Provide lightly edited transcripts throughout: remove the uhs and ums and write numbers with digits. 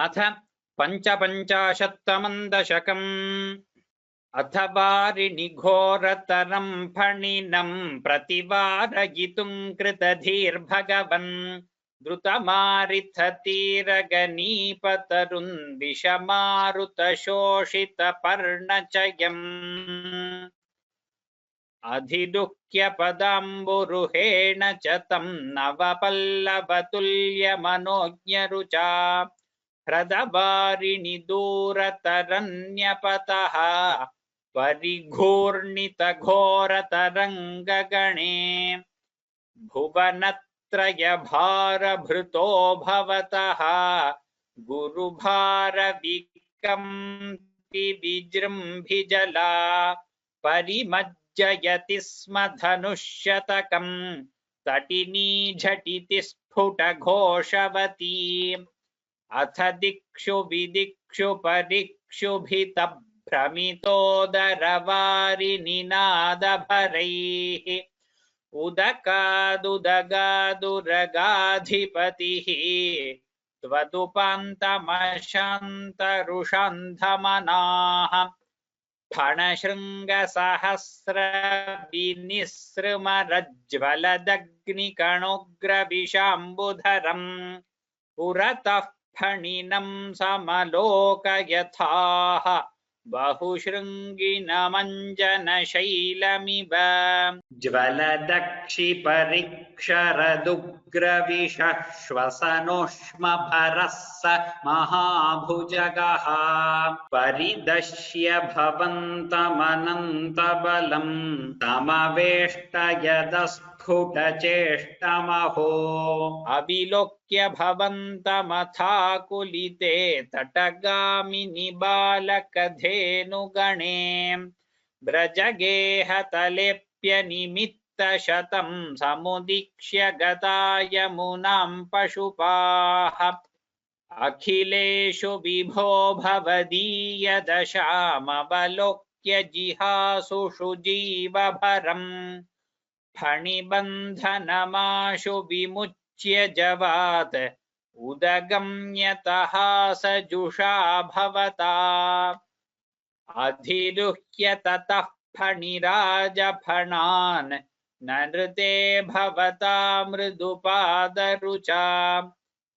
अथ पञ्चपञ्चाशत्तमं दशकम्। अथ वारिणि घोरतरं फणिनं प्रतिवारयितुं कृतधीर्भगवन् द्रुतमारिथतीरगनीपतरुन् विषमारुतशोषितपर्णचयम् अधिदुह्य पदाम्बुरुहेण च तं नवपल्लवतुल्यमनोज्ञरुचा ह्रदवारिणि दूरतरन्यपतः परिघूर्णितघोरतरङ्गगणे भुवनत्रयभारभृतो भवतः गुरुभारविकम्पि विजृम्भिजला परिमज्जयति स्म धनुष्यतकम् तटिनी झटिति स्फुटघोषवती अथ दिक्षु विदिक्षु परिक्षुभितभ्रमितोदरवारिनिनादभरैः उदकादुदगादुरगाधिपतिः त्वदुपान्तमशान्तरुषान्धमनाः फणशृङ्गसहस्रविनिसृमरज्ज्वलदग्निकणोग्रविशाम्बुधरम् पुरतः फणिनं समलोकयथाः बहुशृङ्गिनमञ्जनशैलमिव ज्वलदक्षिपरिक्षरदुग्रविषः श्वसनोष्मभरः स महाभुजगः परिदश्य भवन्तमनन्तबलं तमवेष्टयदस्फुटचेष्टमहो अविलोक्य भवन्तमथाकुलिते तटगामिनि बालकधेनुगणे व्रजगेहतलेप्यनिमित्तशतं समुदीक्ष्य गता यमुनां पशुपाः अखिलेषु विभो भवदीयदशामवलोक्य जिहासुषु जीवभरम् फणिबन्धनमाशु विमुच्य जवात् उदगम्यतः सजुषा भवता अधिरुह्य ततः फणिराजफणान् नृते भवता मृदुपादरुचा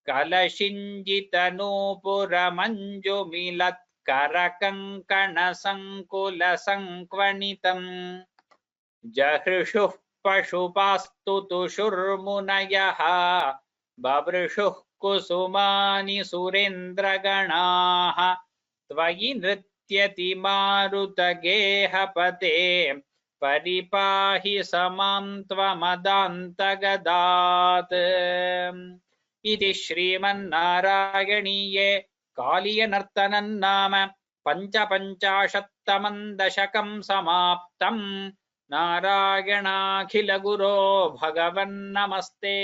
कलशिञ्जितनूपुरमञ्जुमिलत्करकङ्कणसङ्कुलसङ्क्वणितम् जहृषुः पशुपास्तुतुषुर्मुनयः बभृषुः कुसुमानि सुरेन्द्रगणाः त्वयि नृत्यति मारुतगेहपते परिपाहि समां त्वमदान्तगदात् इति श्रीमन्नारायणीये कालीयनर्तनं नाम पञ्चपञ्चाशत्तमं दशकं समाप्तम्। नारायणाखिलगुरो भगवन्नमस्ते।